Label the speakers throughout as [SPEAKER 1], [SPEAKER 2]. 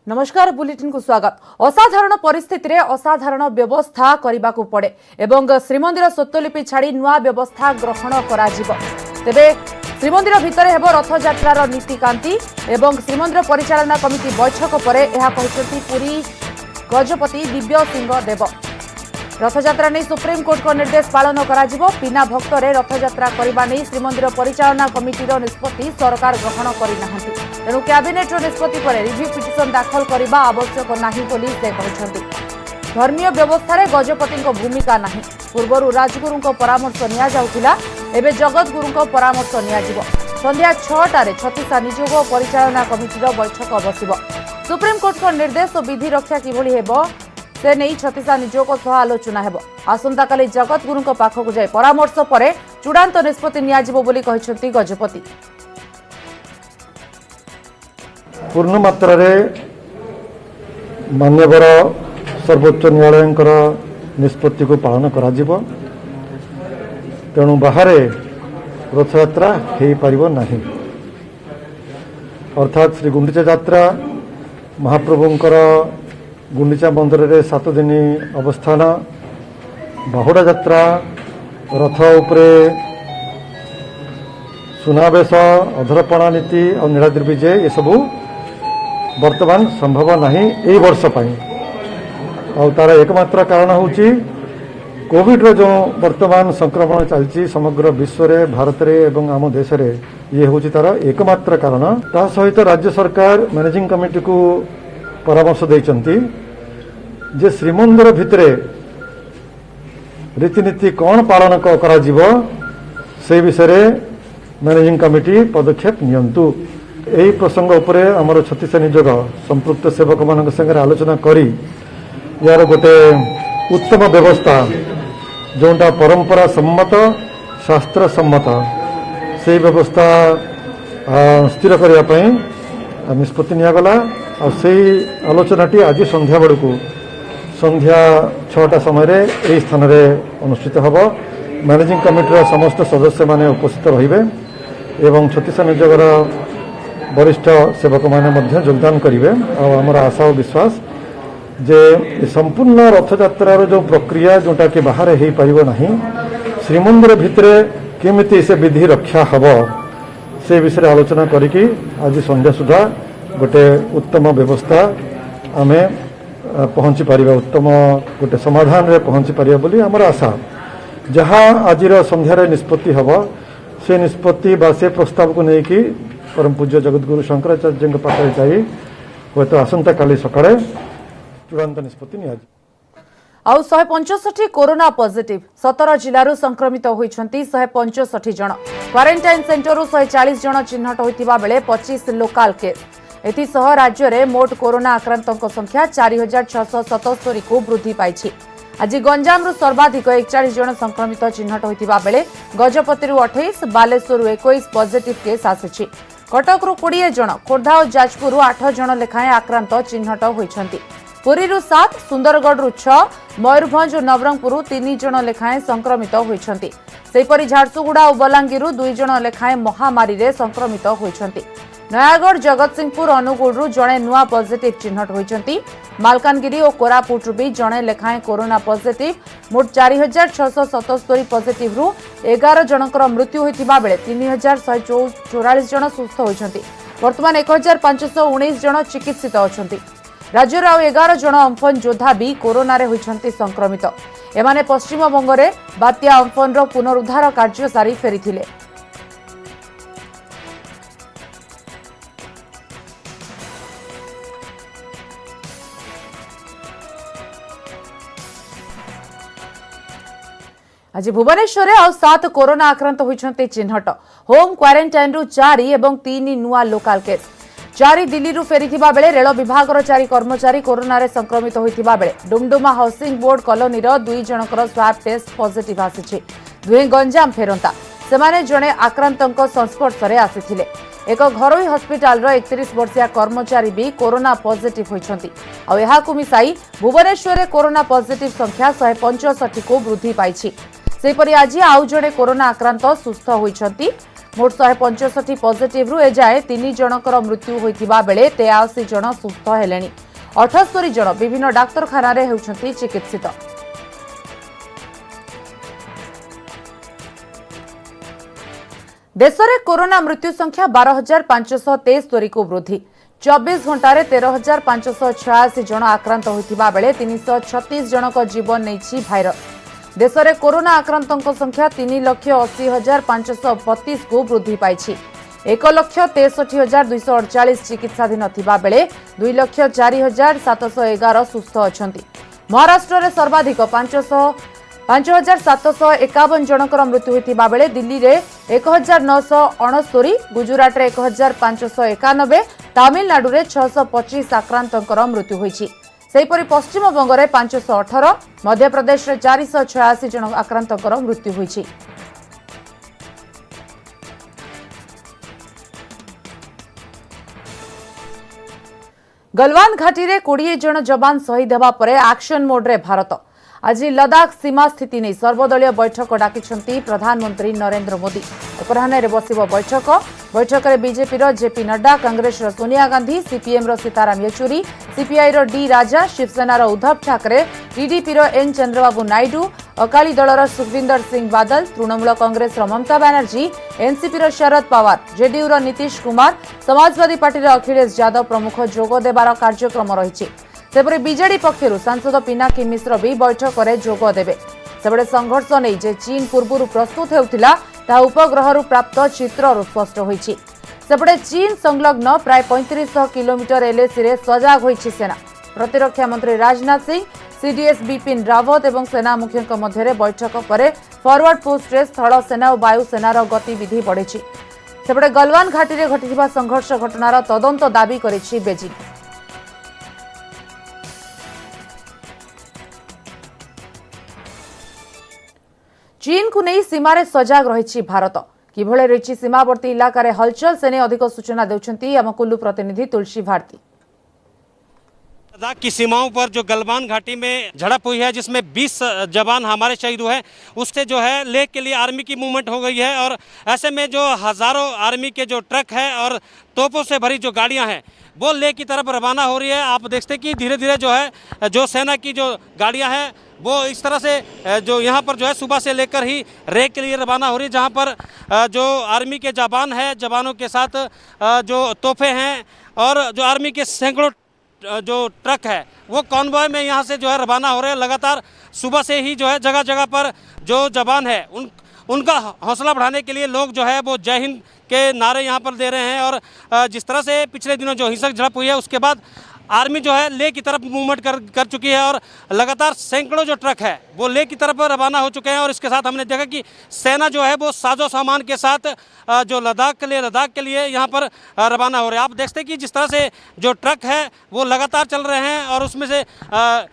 [SPEAKER 1] नमस्कार बुलेटिन को स्वागत। असाधारण परिस्थिति रे असाधारण व्यवस्था करने को पड़े एवं श्रीमंदिर स्वत्वलिपि छाड़ी नुआ व्यवस्था ग्रहण करा जिवो। तेबे श्रीमंदिर भितर हेबो रथयात्रार नीतिकांति एवं श्रीमंदिर परिचालना कमिटी बैठक पर यह कहते पुरी गजपति दिव्य सिंह देव। रथयात्रा नहीं सुप्रीमकोर्ट को निर्देश पालन करा जिवो। बिना भक्तरे रथयात्रा करबा नहीं श्रीमंदिर परिचालना कमिटीर निष्पत्ति सरकार ग्रहण करिनाहंती। तेणु कैबिनेट निष्पत्ति पर रिव्यू पिटिशन दाखल करने आवश्यक नहीं बोली से कहते। धर्मीय व्यवस्था रे गजपति भूमिका नहीं। पूर्वर राजगुरु परामर्श निया जाउथिला, एबे जगत गुरु परामर्श निया जिवो। संध्या 6टारे छत्तीसा नियोग और परिचालना कमिटीर बैठक बसिबो। सुप्रीमकोर्ट को निर्देश और विधि रक्षा किभली हेबो से नहीं छत्तीसा नियोग सह आलोचना हेबो। आसंता काली जगत गुरु पाखक जाय परामर्श पर चूड़ांत निष्पत्ति निया जिवो बोली कहिसंती गजपति।
[SPEAKER 2] पूर्ण मात्रा रे मान्यवर सर्वोच्च न्यायालय निष्पत्ति को पालन करा जिवो। तेणु बाहर रथयात्रा हो पारिबो नहीं। अर्थात श्री गुंडीचा यात्रा महाप्रभुंकर गुंडीचा मंदिर रे 7 दिन अवस्थान, बाहुड़ा यात्रा रथ उपरे सुनावेश, अधरपणा नीति और नीलाद्रि विजय ये सबू वर्तमान संभव नहीं ए वर्ष और तार एकमात्र कारण होची कोविड रो जो वर्तमान संक्रमण चलती समग्र विश्व रे, भारत रे एवं आम देश रे ये होची तार एकमात्र कारण। ता सहित राज्य सरकार मैनेजिंग कमिटी को परामर्श देइचंती जे श्रीमंदिर भितरे रीतिनीति कौन पालन करा जिवो से विषय रे मैनेजिंग कमिटी पदक्षेप नियंतु। यही प्रसंग उपरे आमर छत्तीसा नियोग संपृक्त सेवक मान संगे आलोचना करी यार गोटे उत्तम व्यवस्था जोटा परंपरा सम्मत शास्त्र सम्मत से व्यवस्था स्थिर करने निष्पत्ति निगला। और से आलोचनाटी आज संध्या बेलू संध्या 6टा समय यही स्थान में अनुष्ठित होब। मैनेजिंग कमिटीर समस्त सदस्य माने उपस्थित रहिबे एवं छत्तीसा नियोगर वरिष्ठ सेवक माने योगदान करेंगे। और आमर आशा और विश्वास जे संपूर्ण रथयात्रार जो प्रक्रिया जोटा कि बाहर हो पारिबो नहीं, श्रीमंदिर भितरे केमिति से विधि रक्षा हब से विषय आलोचना करिकी आज संध्या सुधा गोटे उत्तम व्यवस्था आमे पहुँची पारिबा, उत्तम गोटे समाधान रे पहुँची पारिबा बोली आमर आशा। जहाँ आज संध्यार निष्पत्ति हब से निष्पत्ति बा से प्रस्ताव को लेकिन परम पूज्य जगतगुरु शंकराचार्य पाखे जाई हूँ तो आसंता काली सकाळे चूड़ांत निष्पत्ति निया।
[SPEAKER 1] आउ 165 कोरोना पॉजिटिव 17 जिल्लारू संक्रमित होइछंती 165 जन। क्वारंटाइन सेंटररू 140 जन चिन्हट होइतिबा बेले 25 लोकल केस। एथिसह राज्य में मोट कोरोना आक्रांतों संख्या 4677 को वृद्धि पाई। आज गंजाम सर्वाधिक 41 जन संक्रमित चिन्हट होइतिबा बेले गजपति 28, बालेश्वर 21 पॉजिटिव केस आसी। कटक 20 जन, खोर्धा और जाजपुर 8 जन लेखाएं आक्रांत चिन्हट होइछंती। पुरी 7, सुंदरगढ़ 6, मयूरभंज और नवरंगपुर 3 जन लेखाएं संक्रमित होइछंती। सेहीपरि झारसुगुड़ा और बलांगीर 2 जन लेखाएं महामारी रे संक्रमित होइछंती। नयागढ़, जगतसिंहपुर, अनुगुल जड़े नुआ पॉजिटिव चिन्हट होइछंती। मालकानगिरी और कोरापुट भी जड़े लेखाएं कोरोना पॉजिटिव। मोट 4677 पॉजिटिव रु 11 जनकर मृत्यु होइतिबा बेले 3144 जन सुस्थ होइछंती। वर्तमान 1519 जन चिकित्सित अछंती। राज्यर आउ 11 जन अम्फन योद्धा भी कोरोना रे होइछंती संक्रमित। एमाने पश्चिम बंग रे बात्या अम्फन रो पुनरुद्धार कार्य सारी फेरिथिले। आज भुवनेश्वर आउ 7 कोरोना आक्रांत होइछंती चिन्हट। होम क्वारंटाइन रु 4 एवं 3 नुआ लोकल केस। 4 दिल्ली रु फेरिथिबा बेले रेल विभाग 4 कर्मचारी कोरोना रे संक्रमित होइतिबा बेले डुमडुमा हाउसिंग बोर्ड कॉलोनी 2 जनकर स्वाब टेस्ट पॉजिटिव आसीछि। 2 गंजाम फेरंता सेमाने जणे आक्रांतक संस्पर्श रे आसीथिले। एक घरोई हस्पिटाल 31 वर्षीय कर्मचारी भी कोरोना पॉजिटिव होइछंती। आ एहाकु मिसाई भुवनेश्वर रे कोरोना पॉजिटिव संख्या 165 को वृद्धि पाइछि। सेहीपरि आज आउ जणे कोरोना आक्रांत सुस्थ होइछंती। मोट 165 पॉजिटिव एजाए 3 जनकर मृत्यु होइथिबा बेले 83 जन सुस्थ हेलेनी। 78 जन विभिन्न डाक्तरखाना रे हेउछंती चिकित्सित। देश में कोरोना मृत्यु संख्या 12,573 को वृद्धि। 24 घंटे 13,586 जन आक्रांत होइथिबा बेले 336 जनक जीवन नहीं भाइरस। देश में कोरोना आक्रांतों संख्या 3,80,532 को वृद्धि पाई। 1,63,248 चिकित्साधीन थिबा बेले 2,04,711 सुस्थ अछंती। महाराष्ट्र में सर्वाधिक 5,751 जनकर मृत्यु होइथिबा बेले दिल्ली रे 1,969, गुजरात रे 1,591, तमिलनाडु रे 625 आक्रांतंकर मृत्यु होइछि। सेहीपरि पश्चिम बंग रे 518, मध्य प्रदेश रे 486 जन आक्रांतंकर मृत्यु होइछि। गलवान घाटी रे 20 जन जवान शहीद हेबा परे एक्शन मोड रे भारत आज लद्दाख सीमा स्थिति नहीं सर्वदलीय बैठक डाकिछंती प्रधानमंत्री नरेंद्र मोदी। अपराह्न बसिब बैठक में BJP JP Nadda, Congress Sonia Gandhi, CPM Sitaram Yechury, CPI D Raja, Shiv Sena Uddhav Thackeray, TDP N Chandrababu Naidu, Akali दलर Sukhwinder Singh Badal, Trinamool Congress Mamata Banerjee, NCP Sharad Pawar, JDU Nitish Kumar, Samajwadi party Akhilesh Yadav प्रमुख जोग देवार कार्यक्रम रही। सेपरि बीजेडी पक्षर सांसद पिनाकी मिश्र भी बैठक में जोग देवे। सेबड़े संघर्ष नहीं जे चीन पूर्व प्रस्तुत होता उपग्रह प्राप्त चित्र स्पष्ट होईछि। सेपटे चीन संलग्न प्राय 3500 किलोमीटर एलएसी रे सजाग होईछि सेना। प्रतिरक्षा मंत्री राजनाथ सिंह, सीडीएस बिपिन रावत और सेना मुख्यों मध्य बैठक पर फरवर्ड पोस्ट रे स्थल सेना और वायुसेनार गतिविधि बढ़ी। सेपटे गलवान घाटी में घटिथिबा संघर्ष घटनार तदंत दाबी करिछि बेजिंग। चीन को नहीं सीमार सजाग रही भारत किभले रही सीमावर्ती इलाकार हलचल से अधिक सूचना देउछंती आम कुल्लू प्रतिनिधि तुलसी भारती।
[SPEAKER 3] लद्दाख की सीमाओं पर जो गलवान घाटी में झड़प हुई है जिसमें 20 जवान हमारे शहीद हुए, उससे जो है लेह के लिए आर्मी की मूवमेंट हो गई है। और ऐसे में जो हज़ारों आर्मी के जो ट्रक है और तोपों से भरी जो गाड़ियां हैं वो लेह की तरफ रवाना हो रही है। आप देखते कि धीरे धीरे जो है जो सेना की जो गाड़ियां हैं वो इस तरह से जो यहाँ पर जो है सुबह से लेकर ही रेक के लिए रवाना हो रही है, जहाँ पर जो आर्मी के जवान हैं, जवानों के साथ जो तोहफे हैं और जो आर्मी के सैकड़ों जो ट्रक है वो कॉन्वॉय में यहाँ से जो है रवाना हो रहे हैं। लगातार सुबह से ही जो है जगह जगह पर जो जवान है उनका हौसला बढ़ाने के लिए लोग जो है वो जय हिंद के नारे यहाँ पर दे रहे हैं। और जिस तरह से पिछले दिनों जो हिंसक झड़प हुई है उसके बाद आर्मी जो है लेह की तरफ मूवमेंट कर चुकी है और लगातार सैकड़ों जो ट्रक है वो लेह की तरफ रवाना हो चुके हैं। और इसके साथ हमने देखा कि सेना जो है वो साजो सामान के साथ जो लद्दाख के लिए यहाँ पर रवाना हो रहे हैं। आप देखते हैं कि जिस तरह से जो ट्रक है वो लगातार चल रहे हैं और उसमें से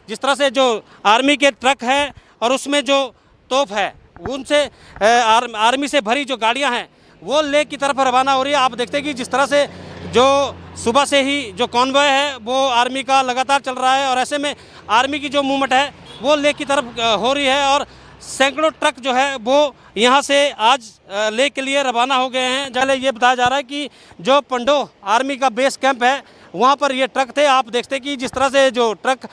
[SPEAKER 3] जिस तरह से जो आर्मी के ट्रक है और उसमें जो तोप है उनसे आर्मी से भरी जो गाड़ियाँ हैं वो लेह की तरफ रवाना हो रही है। आप देखते हैं कि जिस तरह से जो सुबह से ही जो कॉन्वॉय है वो आर्मी का लगातार चल रहा है और ऐसे में आर्मी की जो मूवमेंट है वो लेह की तरफ हो रही है और सैकड़ों ट्रक जो है वो यहाँ से आज लेह के लिए रवाना हो गए हैं। जहाँ ये बताया जा रहा है कि जो पंडो आर्मी का बेस कैंप है वहाँ पर ये ट्रक थे। आप देखते कि जिस तरह से जो ट्रक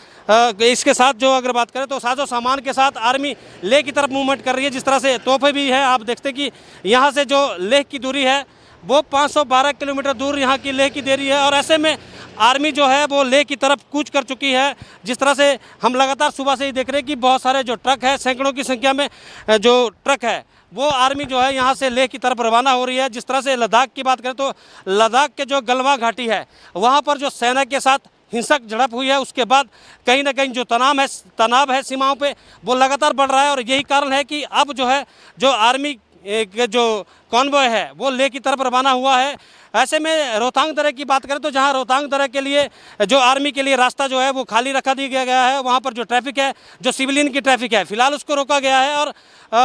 [SPEAKER 3] इसके साथ जो अगर बात करें तो साजो सामान के साथ आर्मी लेह की तरफ मूवमेंट कर रही है। जिस तरह से तोहफे भी हैं, आप देखते कि यहाँ से जो लेह की दूरी है वो 512 किलोमीटर दूर यहाँ की लेह की देरी है और ऐसे में आर्मी जो है वो लेह की तरफ कूच कर चुकी है। जिस तरह से हम लगातार सुबह से ही देख रहे हैं कि बहुत सारे जो ट्रक है, सैकड़ों की संख्या में जो ट्रक है वो आर्मी जो है यहाँ से लेह की तरफ रवाना हो रही है। जिस तरह से लद्दाख की बात करें तो लद्दाख के जो गलवा घाटी है वहाँ पर जो सेना के साथ हिंसक झड़प हुई है उसके बाद कहीं ना कहीं जो तनाव है सीमाओं पे वो लगातार बढ़ रहा है। और यही कारण है कि अब जो है जो आर्मी के जो कॉन्वॉय है वो लेह की तरफ रवाना हुआ है। ऐसे में रोहतांग दर्रे की बात करें तो जहां रोहतांग दर्रे के लिए जो आर्मी के लिए रास्ता जो है वो खाली रखा दिया गया है, वहां पर जो ट्रैफिक है जो सिविलियन की ट्रैफिक है फिलहाल उसको रोका गया है। और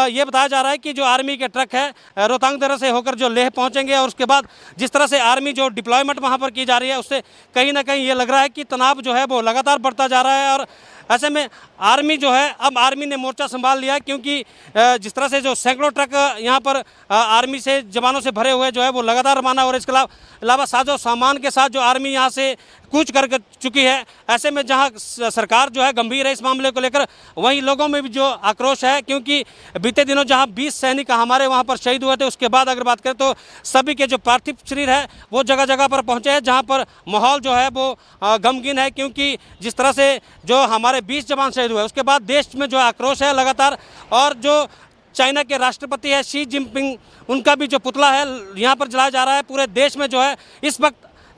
[SPEAKER 3] ये बताया जा रहा है कि जो आर्मी के ट्रक है रोहतांग दर्रे से होकर जो लेह पहुंचेंगे और उसके बाद जिस तरह से आर्मी जो डिप्लॉयमेंट वहां पर की जा रही है उससे कहीं ना कहीं ये लग रहा है कि तनाव जो है वो लगातार बढ़ता जा रहा है। और ऐसे में आर्मी जो है अब आर्मी ने मोर्चा संभाल लिया क्योंकि जिस तरह से जो सैकड़ों ट्रक यहाँ पर आर्मी आर्मी से जवानों से भरे हुए जो है वो लगातार रवाना, और इसके अलावा साजो सामान के साथ जो आर्मी यहाँ से कूच कर चुकी है। ऐसे में जहाँ सरकार जो है गंभीर है इस मामले को लेकर, वहीं लोगों में भी जो आक्रोश है, क्योंकि बीते दिनों जहाँ 20 सैनिक हमारे वहाँ पर शहीद हुए थे, उसके बाद अगर बात करें तो सभी के जो पार्थिव शरीर है वो जगह जगह पर पहुँचे हैं, जहाँ पर माहौल जो है वो गमगीन है, क्योंकि जिस तरह से जो हमारे 20 जवान शहीद हुए उसके बाद देश में जो आक्रोश है लगातार। और जो चाइना के राष्ट्रपति है शी जिनपिंग, उनका भी जो पुतला है यहाँ पर जलाया जा रहा है। पूरे देश में जो है इस वक्त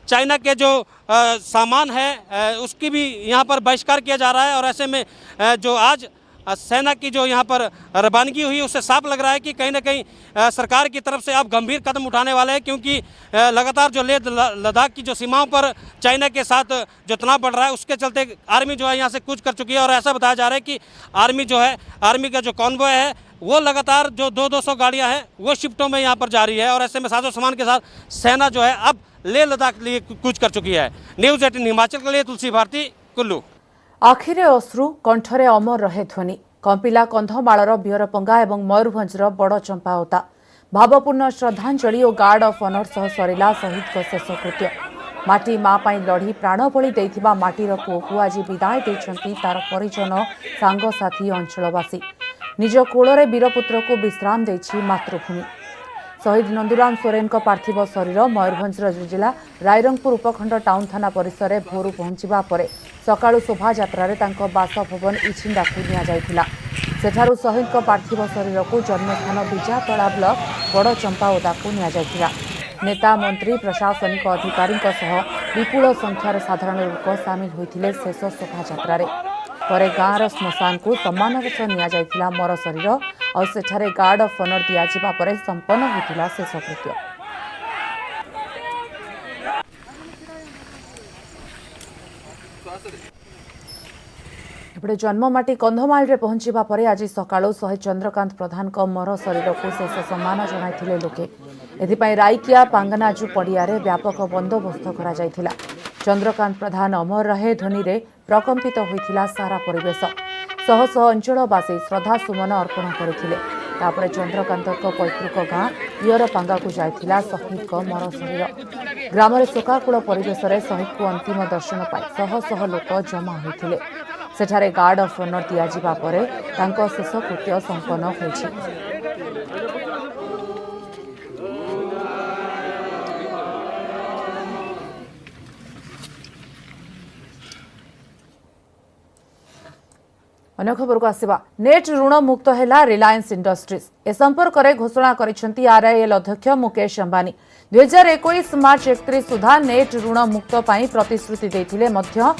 [SPEAKER 3] चाइना के जो सामान है उसकी भी यहाँ पर बहिष्कार किया जा रहा है। और ऐसे में जो आज सेना की जो यहाँ पर रवानगी हुई उससे साफ लग रहा है कि कहीं ना कहीं सरकार की तरफ से अब गंभीर कदम उठाने वाले हैं, क्योंकि लगातार जो लेह लद्दाख की जो सीमाओं पर चाइना के साथ जो तनाव बढ़ रहा है उसके चलते आर्मी जो है यहाँ से कूच कर चुकी है। और ऐसा बताया जा रहा है कि आर्मी जो है, आर्मी का जो कॉन्वॉय है वो लगातार जो 200 गाड़ियाँ हैं वो शिफ्टों में यहाँ पर जा रही है। और ऐसे में साजो सामान के साथ सेना जो है अब लेह लद्दाख लिए कूच कर चुकी है। न्यूज़ 18 हिमाचल के लिए तुलसी भारती, कुल्लू।
[SPEAKER 1] आखिरे अश्रु, कंठरे अमर रहे ध्वनि। कंपिला कंधमालर बिहरपंगा और मयूरभंजर बड़ चंपावता। भावपूर्ण श्रद्धांजलि और गार्ड ऑफ ऑनर सह सरिला शहीद शेषकृत्य। माटी माँ पाई लढ़ी प्राण बलि देइथिबा माटीर पुओकु आज विदाय देइछंती तार परिजन, सांगसाथी, अंचलवासी। निज कोଳରେ वीरपुत्र को विश्राम देइछि मातृभूमि। शहीद नंदुराम सोरेन का पार्थिव शरीर मयूरभंज जिला रायरंगपुर उपखंड टाउन थाना परिसर में भोरू पहुंचवा परे सकाळु शोभा यात्रा रे तांको बासभवन इछिंडा को निया जायथिला। सेठारु शहीद का पार्थिव शरीर को जन्मस्थान बिजातला ब्लॉक बड़ चंपाओदा को निया जायथिला। नेता, मंत्री, प्रशासनिक अधिकारी विपुल संख्यार साधारण लोक सामिल होइथिले शेष शोभा यात्रा रे। परे गाँवर श्मशान को सम्मानर सह निया जायथिला मर शरीर और सेठारे गार्ड ऑफ ऑनर दियाजिबा परे संपन्न होइथिला शेषकृत्य। एपटे जन्ममाटी कंधमाल रे पहुंचवा परे आज सकाळु शहीद चंद्रकांत प्रधान को मर शरीर को शेष सम्मान जणाइथिले लोके। एथिपाई राइकिया पांगनाजु पड़ियारे व्यापक बंदोबस्त करा जायथिला। चंद्रकांत प्रधान अमर रहे ध्वनि रे प्रकंपित होइथिला सारा परिवेश। शह शह अंचलवासी श्रद्धा सुमन अर्पण करथिले। तापरे चंद्रकांत पैतृक गाँ बिहरपांगा को जायथिला शहीद को मर शरीर। ग्राम रे शोकाकुल परिवेश रे शहीद को अंतिम दर्शन पाई शह शह लोक जमा होइथिले। सेठारे गार्ड ऑफ ऑनर दियाजिबा परे तांको शेषकृत्य संपन्न होइछि। अन्य खबर को आसिबा। नेट ऋण मुक्त हैला रिलायंस इंडस्ट्रीज। ए संपर्क में घोषणा करिसेंती आरआईएल अध्यक्ष मुकेश अंबानी। 2021 मार्च 31 सुधा नेट ऋण मुक्त पाई प्रतिश्रुति देथिले मध्य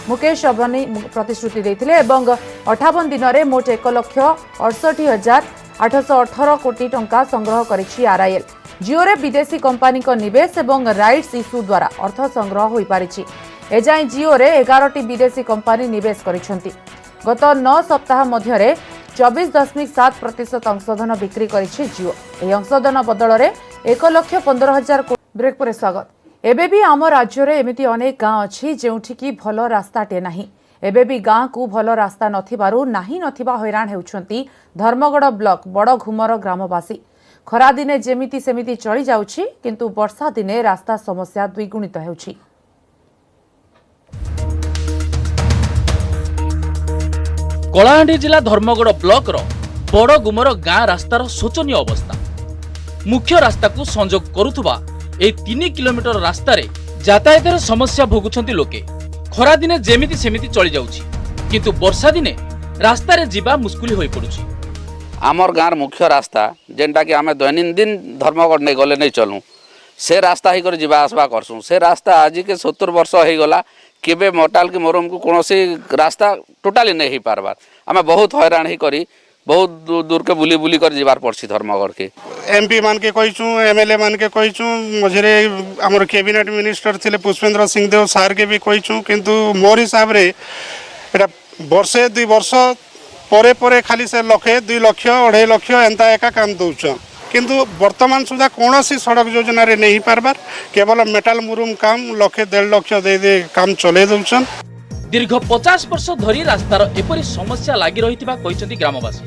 [SPEAKER 1] मुकेश अंबानी प्रतिश्रुति देथिले एवं 58 दिन में मोट 1,68,818 कोटी टंका संग्रह करिछि आरआईएल। जिओ रे विदेशी कंपनी को निवेश एवं राइट्स इश्यू द्वारा अर्थ संग्रह होई पारिछि। एजाई जिओ रे 11टी विदेशी कंपनी निवेश करिसेंती। गत 9 सप्ताह मध्य 24.7% अंशधन बिक्री करिछि जिओ। एही अंशधन बदल में 1,15,000 कोटी। ब्रेक पर स्वागत। एबे भी आम राज्य रे एमिति अनेक गाँ अछि जेउठी की भल रास्ताटे नाही। एबे भी गाँ को भल रास्ता नथिबारु नाही नथिबा हैरान हेउछंती धर्मगढ़ ब्लॉक बड़ घुमर ग्रामवासी। खरा दिने जेमिति सेमिति चली जाउछि, किंतु वर्षा दिने रास्ता समस्या द्विगुणित हेउछि।
[SPEAKER 4] कलाहांडी जिला धर्मगढ़ ब्लॉक रो बड़ गुमर गाँ रास्तार शोचनीय अवस्था। मुख्य रास्ता को संजोग करुथुबा ए 3 किलोमीटर रास्ता रे यातायात समस्या भोगुछंती लोके। खरा दिने जेमिति सेमिति चली जाउछि, किंतु वर्षा दिने रास्ता रे जीवा मुश्किल होई पड़ुछि।
[SPEAKER 5] आमर गाँर मुख्य रास्ता जेनटा कि आमे दैनंदिन धर्मगढ़ नहीं गले नहीं चलू से रास्ता ही कर जीवा आसवा करसु। से रास्ता आज के 70 वर्ष हो गला केबे मोटाल के मोरम को कौनसी रास्ता टोटाली नहीं ही पारबार। आमे बहुत हैरान ही करी बहुत दूर के बुली बुली कर जीवार पड़सी धर्मगढ़ के।
[SPEAKER 6] एमपी मान के कहीचु एमएलए मान के कहीचु मझे आमर कैबिनेट मिनिस्टर थिले पुष्पेंद्र सिंह देव सार के भी कहीचु, किंतु मोर हिसाब रे एटा वर्षे 2 वर्ष परे परे खाली से 1,00,000 2 लाख 2.5 लाख एंता एका काम दउछ, किंतु वर्तमान सुधा कौन सी सड़क योजना रे नहीं पारबार। केवल मेटाल मुरुम काम 1,00,000 1.5 लाख दे दे काम चले दउछन।
[SPEAKER 4] दीर्घ 50 वर्ष धरी रास्तार एपरी समस्या लागी रहिथिबा कहिसंती ग्रामवासी।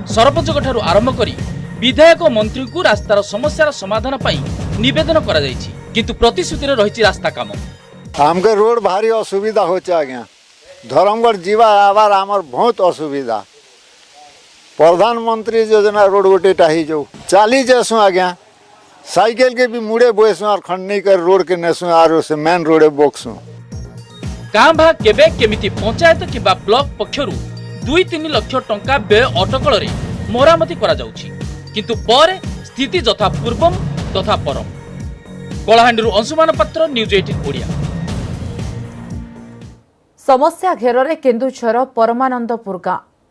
[SPEAKER 4] सरपंचक ठारू आरंभ करी विधायक मंत्री को रास्तार समस्यार समाधान पाई निवेदन करा जायछि किंतु प्रतिश्रुति रही रास्ता काम
[SPEAKER 7] हमके रोड भारी असुविधा होचे आज्ञा धर्मगढ़ जीवा आवार आमर बहुत असुविधा प्रधानमंत्री योजना रोड गोटेटा ही जो चाली जैसु आज्ञा साइकिल के भी मुड़े बोसु और खंडी कर रोड के नेसु आरो से मेन रोडे बोक्सु
[SPEAKER 4] कां भा केबे केमिति पंचायत किबा ब्लॉक पक्षरु 2-3 लाख टंका व्यय अटकल रे मरामती करा जाउछि किंतु पर स्थिति जथा पूर्वम तथा परम। कलाहांडीरू अंशुमान पात्र, न्यूज 18 ओडिया।
[SPEAKER 1] समस्या घेर केन्दुझर परमानंदपुर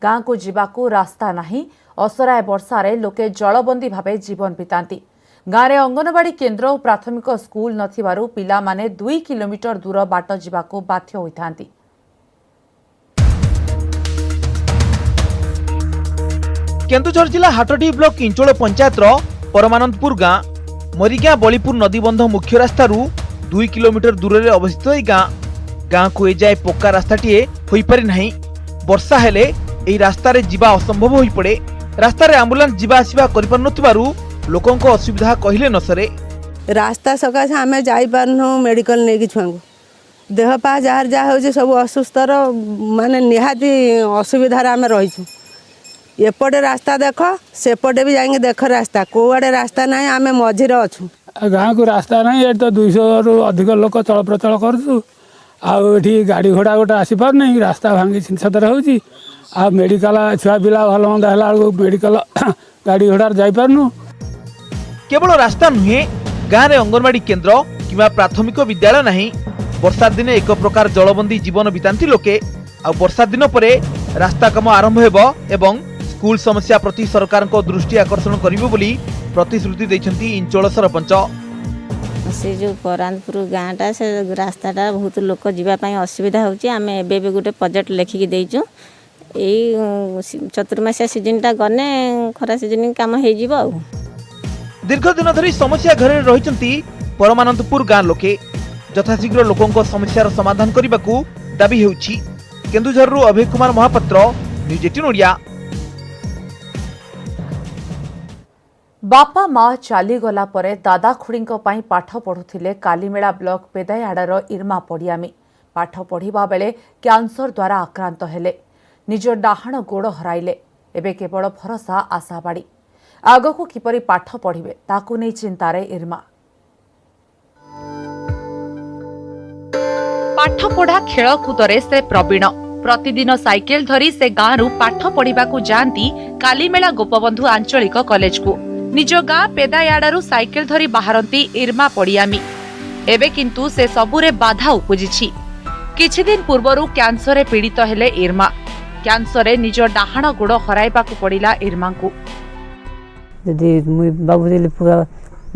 [SPEAKER 1] गाँ को जीवाकू रास्ता नहीं असराय वर्षारे लोके जलबंदी भावे जीवन बितांती। गाँव में अंगनवाड़ी केन्द्र और प्राथमिक स्कूल नथिबारु पिला माने 2 किलोमीटर दूर बाट जीवाकू बाध्य होइथांती।
[SPEAKER 8] केन्दुझर जिला हाटडी ब्लॉक इंचोल पंचायत परमानंदपुर गाँ मरीगाँ बलीपुर नदीबंध मुख्य रास्तारू 2 किलोमीटर दूर में अवस्थित यह गाँ को एजाए पक्का रास्ताटीए हो पारि नहीं। वर्षा हेले एही रास्तारे जीवा असंभव हो पड़े। रास्तारे आम्बुलांस जीवा आसिबा करि पारनथिबारु लोकंको असुविधा कहिले न सरे।
[SPEAKER 9] रास्ता सकाशे आमे जाई पारनु मेडिकल नेकी छुआंगु देह पा जार जा हो सब असुस्थ माने निहाती असुविधा आमे रहिछु। एपटे रास्ता देख सेपटे भी जाएंगे देख रास्ता कोआड़े रास्ता नहीं आमे मझिरे अछु।
[SPEAKER 10] गाँ को रास्ता नहीं ये तो 200 रु अधिक लोक चल प्रचल करछु आठी गाड़ी घोड़ा गोटे आसीपार नहीं रास्ता भांगी छिनछतर होची आ मेडिकल छुआ पिला भल मंद है मेडिकल गाड़ी घोड़ा जापारनु।
[SPEAKER 8] केवल रास्ता नुहे गाँव में अंगनवाड़ी केन्द्र किंवा प्राथमिक विद्यालय नहीं। वर्षा दिने एक प्रकार जलबंदी जीवन बितांती लोके आ वर्षा दिन परे रास्ता काम आरंभ हेबो एवं स्कूल समस्या प्रति सरकार को दृष्टि आकर्षण करिबो बोली प्रतिश्रुति दैछंती इंचोल सरपंच।
[SPEAKER 11] से जो परानपुर गाँटा से रास्ताटा बहुत लोक जीवाई असुविधा होची। आमे एबे भी गोटे प्रोजेक्ट लेखिकी देइचु एई चतुर्मासिया सीजनटा गने खरा सीजन काम हो जिवो।
[SPEAKER 8] दीर्घ दिन धरी समस्या घरे रहिचंती परमानंदपुर गाँ लोके यथाशीघ्र लोकों समस्यार समाधान करने को दाबी हेउछि। केन्दुझररू अभय कुमार महापात्र, न्यूज 18 ओडिया।
[SPEAKER 1] बापा माँ चलीगला परे दादा खुड़ींको पाई पाठ पढ़ुथिले कालीमेला ब्लॉक पेदायाड़र इरमा पड़ियामी। पाठ पढ़िबा बेले कैंसर द्वारा आक्रांत हेले, निज डाहाण गोड़ हराइले। एबे केवल भरोसा आशाबाड़ी आगको किपरि पाठ पढ़िबे ताकू नै चिंतारे इरमा। पाठ पढ़ा खेलकूदरे से प्रवीण। प्रतिदिन साइकेल धरी से गाँव पाठ पढ़िबाकू जाती कालीमेला गोपबंधु आंचलिक कॉलेज को। निज गाँ पेदायाड़ू साइकेल धरी बाहरती इरमा पड़ियामी। एबे किंतु से सबुरे बाधा उपजिछि। किछि दिन पूर्वरु कैंसर पीड़ित हेले इरमा। कैंसर निज डाहाण गोड़ हराइबाकू पड़िला इरमा को।
[SPEAKER 12] यदि मुई बाबूदिले पूरा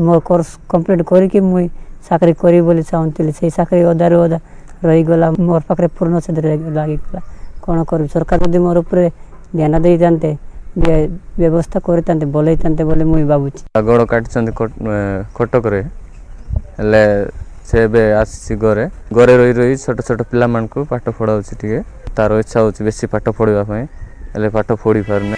[SPEAKER 12] मोर कोर्स कंप्लीट करिकि मुई चाकरी करी बोली चाहूँगी से चाकरी अधार अधा रही गला मोर पाखे पूर्ण से लगिगला। कौन कर सरकार यदि मोर उपर ध्यान दे जाते व्यवस्था करते बोले बोले मुई भावुची।
[SPEAKER 13] गोड़ काटी कटक से आसी घरे घरे रही रही छोट छोट पिला मानकु पाठ पढ़ाऊँ टे तार इच्छा होची बेसी पाठ पढ़ाई हेले पाठ पढ़ी पारना।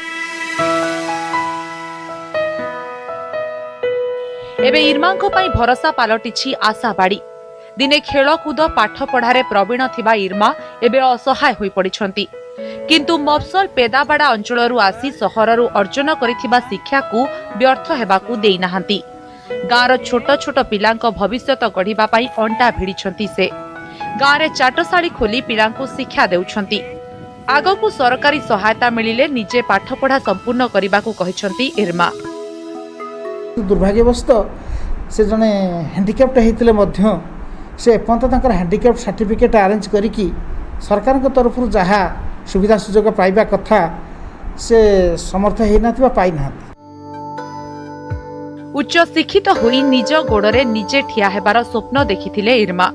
[SPEAKER 1] एबे इरमांको पाई भरोसा पालटिछि आशाबाड़ी। दिने खेलकूद पाठ पढ़ारे प्रवीण थिबा इरमा एबे असहाय होई पड़िछंती। किंतु मफसल पेदाबाड़ा अंचलरू आसी सहररू अर्जन करिथिबा शिक्षाकू व्यर्थ हेबाकू देई नाहांती। गाँर छोट छोट पिलांको भविष्यत गढ़िबा पाई अंटा भिड़िछंती से। गाँरे चाटशाली खोली पिलांकू शिक्षा देउछंती। आगकू सरकारी सहायता मिलिले निजे पाठ पढ़ा संपूर्ण करिबाकू कहिछंती इरमा।
[SPEAKER 14] दुर्भाग्यवश से जने हैंडिकैप्ट होते मध्य से एपर्यंत हैंडिकैप्ट सर्टिफिकेट अरेंज करिकी सरकार के तरफ जहाँ सुविधा सुजोग पाइबा कथा से समर्थ होना पाई ना।
[SPEAKER 1] उच्च शिक्षित होई निज गोड़े निजे ठिया हेबार स्वप्न देखिथिले इरमा।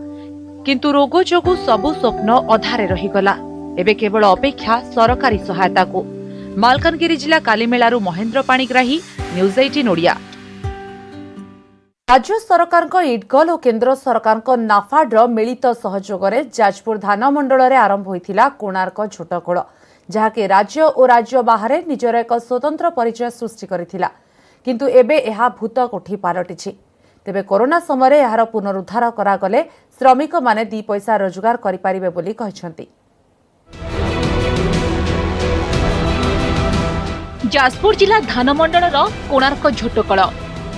[SPEAKER 1] किंतु रोग जोगु सबु स्वप्न अधारे रहीगला। एबे केवल अपेक्षा सरकारी सहायता को। मालकानगिरी जिला कालीमेलारू महेंद्र पाणिग्राही, न्यूज 18 ओडिया। राज्य सरकार इडगल और केन्द्र सरकार नाफाड्र मिलित सहयोग जाजपुर धान मंडल में आरंभ होता कोणार्क झोटकोड़, जहाँकि राज्य और राज्य बाहर निजर एक स्वतंत्र परिचय सृष्टि करथिला। किंतु एबे एहा भूत कोठी पालटिछि। तेबे कोरोना समय यार पुनरुद्धार करागले श्रमिक माने 2 पैसा रोजगार करि पारिबे बोली कहिसंती।
[SPEAKER 15] जाजपुर जिला धानमंडल कोणार्क झोटकल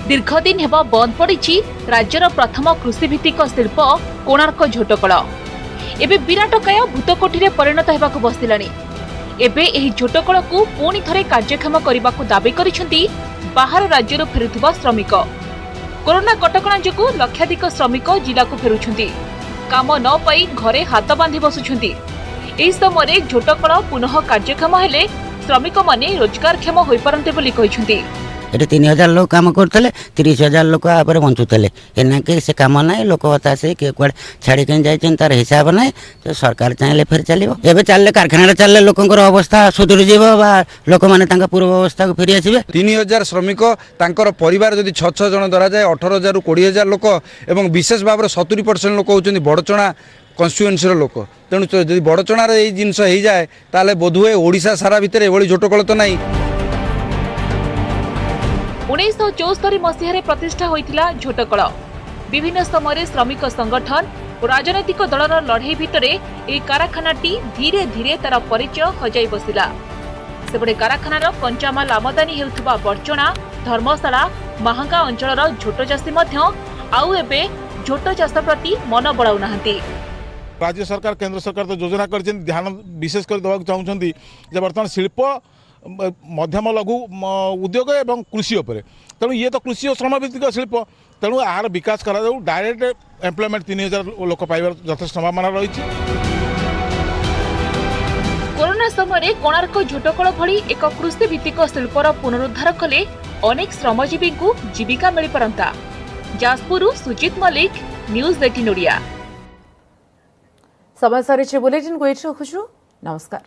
[SPEAKER 15] दीर्घदिन हेब बंद पड़ी राज्यर प्रथम कृषिभित्तिक शिल्प कोणार्क झोटकल एबे विराटकाय भूतकोठी परिणत होगा बसिलानी। एबे एही झोटकल को पुणी थरे कार्यक्षम करने को दाबी करिसेंती बाहर राज्यर फेरुथुबा श्रमिक। कोरोना कटकणा जोगु लक्षाधिक श्रमिक जिला को फेरुछंती। काम न पाई घरे हाथ बांधि बसुछंती। एही समय झोटकल पुनः कार्यक्षम हेले श्रमिक माने रोजगारक्षम होई पारंते बोली कहिसंती।
[SPEAKER 16] ये 3000 लोग काम करते 30,000 लोक आप बंचुले एनाके से कम ना लोक बता से किए कड़े छाड़ी जाइए तार हिसाब ना तो सरकार चाहिए फिर चलो एवं चलने कारखाना चलने लोकर अवस्था सुधुरी जीव लोक मैंने पूर्व अवस्था को फेरी आसवे।
[SPEAKER 17] 3000 श्रमिक तांकर परिवार जदि 6 जन धरा जाए 18,000 रू 20,000 लोक एवं विशेष भाव में 70% लोक होती बड़चणा कन्स्टिट्युएन्सी लोक। तेणु जदि बड़चणार ये जिनस हो जाए ताले बोधहुए ओडिशा सारा भितर एभली झोटकल तो नहीं।
[SPEAKER 15] 1974 मसीह प्रतिष्ठा होइतिला झोटकल। विभिन्न समय श्रमिक संगठन और राजनैतिक दलर लड़ाई भितर ए कारखानाटी धीरे धीरे तार परिचय हजाई बसिला। सेबडे कारखानार कंचामाल आमदानी हेउथुबा बर्चणा धर्मशाला महांगा अंचलर झोट चाषी मध्य आउ एबे झोट चाष प्रति मन बड़ाउ नाहंती।
[SPEAKER 18] राज्य सरकार केंद्र सरकार तो योजना कर ध्यान विशेष कर देवा चाहते बर्तमान शिल्प मध्यम लघु उद्योग एवं कृषि उपरे तेणु ये तो कृषि और श्रमभित्तिक शिल्प तेणु यार विकास करा डायरेक्ट एम्प्लॉयमेंट 3000 लोक पाइबार यथेष्ट संभावना रही।
[SPEAKER 15] कोरोना समय कोणार्क झोटकल भली एक कृषि भित्तिक शिल्पर पुनरुद्धार कले अनेक श्रमजीवी को जीविका मिल पारंता। जाजपुर सुजित मलिक न्यूज 18 ओडिया।
[SPEAKER 1] समय सरी बुलेटिन को एठी रखुछु। नमस्कार।